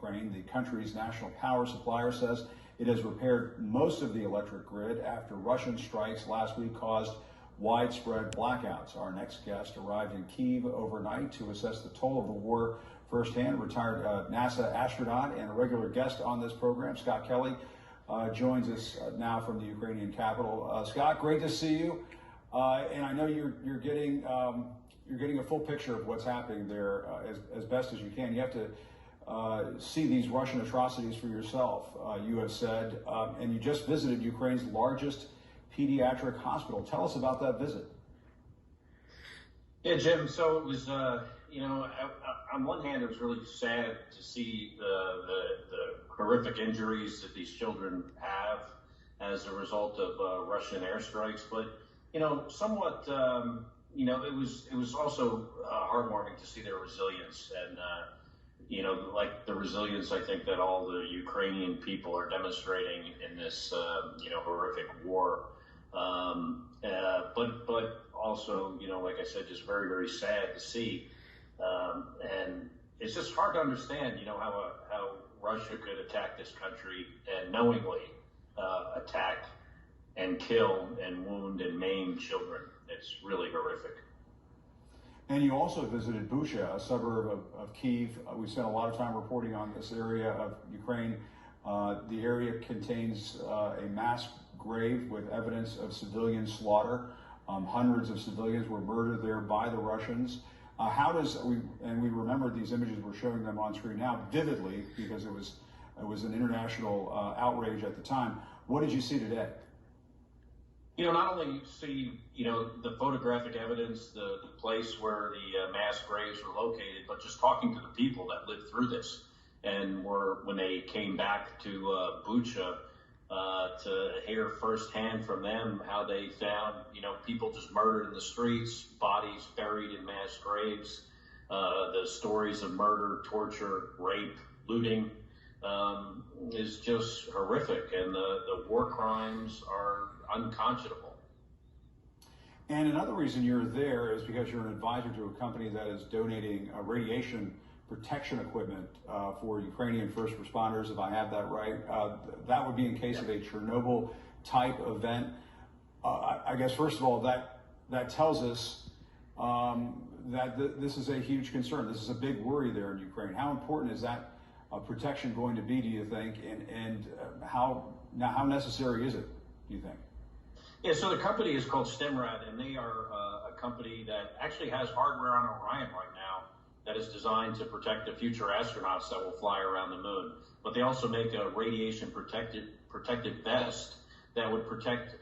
Ukraine. The country's national power supplier says it has repaired most of the electric grid after Russian strikes last week caused widespread blackouts. Our next guest arrived in Kyiv overnight to assess the toll of the war firsthand. Retired NASA astronaut and a regular guest on this program, Scott Kelly, joins us now from the Ukrainian capital. Scott, great to see you. And I know you're getting a full picture of what's happening there as best as you can. You have to see these Russian atrocities for yourself, you have said, and you just visited Ukraine's largest pediatric hospital. Tell us about that visit. Yeah, Jim. So it was, on one hand, it was really sad to see the horrific injuries that these children have as a result of Russian airstrikes. But, somewhat, it was also heartwarming to see their resilience and, like the resilience I think that all the Ukrainian people are demonstrating in this, horrific war. But also, like I said, just very, very sad to see. And it's just hard to understand, how Russia could attack this country and knowingly attack and kill and wound and maim children. It's really horrific. And you also visited Bucha, a suburb of Kyiv. We spent a lot of time reporting on this area of Ukraine. The area contains a mass grave with evidence of civilian slaughter. Hundreds of civilians were murdered there by the Russians. We remember these images, we're showing them on screen now vividly because it was an international outrage at the time. What did you see today? Not only see, the photographic evidence, the place where the mass graves were located, but just talking to the people that lived through this and when they came back to Bucha, to hear firsthand from them how they found, people just murdered in the streets, bodies buried in mass graves, the stories of murder, torture, rape, looting, is just horrific, and the war crimes are unconscionable. And another reason you're there is because you're an advisor to a company that is donating radiation protection equipment for Ukrainian first responders, if I have that right. That would be in case of a Chernobyl type event. I guess, first of all, that tells us that this is a huge concern. This is a big worry there in Ukraine. How important is that protection going to be, do you think? And how necessary is it, do you think? Yeah, so the company is called StemRad, and they are a company that actually has hardware on Orion right now that is designed to protect the future astronauts that will fly around the moon. But they also make a radiation protective vest that would protect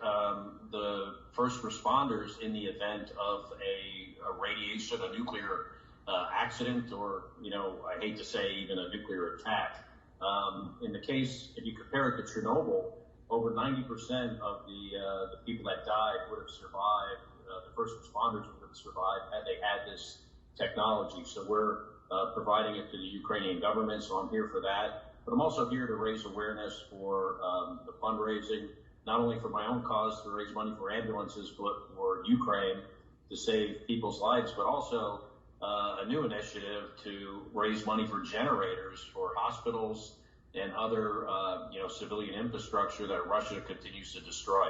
the first responders in the event of a nuclear accident, or, I hate to say even a nuclear attack. In the case, if you compare it to Chernobyl, over 90% of the people that died would have survived, the first responders would have survived had they had this technology. So we're providing it to the Ukrainian government, so I'm here for that. But I'm also here to raise awareness for the fundraising, not only for my own cause to raise money for ambulances, but for Ukraine to save people's lives, but also a new initiative to raise money for generators for hospitals and other civilian infrastructure that Russia continues to destroy.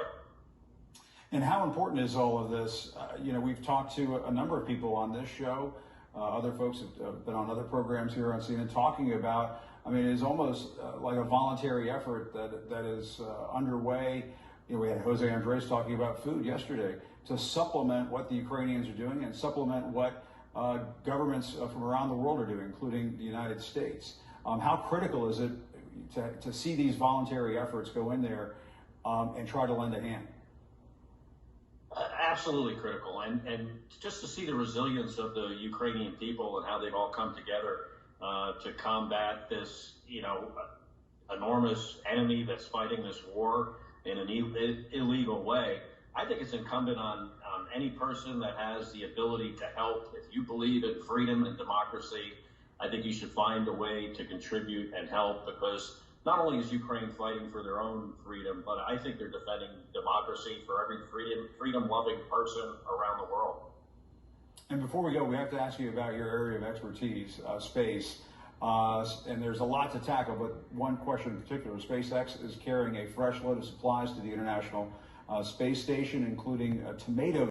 And how important is all of this? We've talked to a number of people on this show. Other folks have been on other programs here on CNN talking about, it is almost like a voluntary effort that is underway. We had Jose Andres talking about food yesterday to supplement what the Ukrainians are doing and supplement what governments from around the world are doing, including the United States. How critical is it to see these voluntary efforts go in there and try to lend a hand? Absolutely critical, and just to see the resilience of the Ukrainian people and how they've all come together to combat this, enormous enemy that's fighting this war in an illegal way. I think it's incumbent on any person that has the ability to help. If you believe in freedom and democracy, I think you should find a way to contribute and help, because not only is Ukraine fighting for their own freedom, but I think they're defending democracy for every freedom-loving person around the world. And before we go, we have to ask you about your area of expertise, space. And there's a lot to tackle, but one question in particular, SpaceX is carrying a fresh load of supplies to the International Space Station, including tomato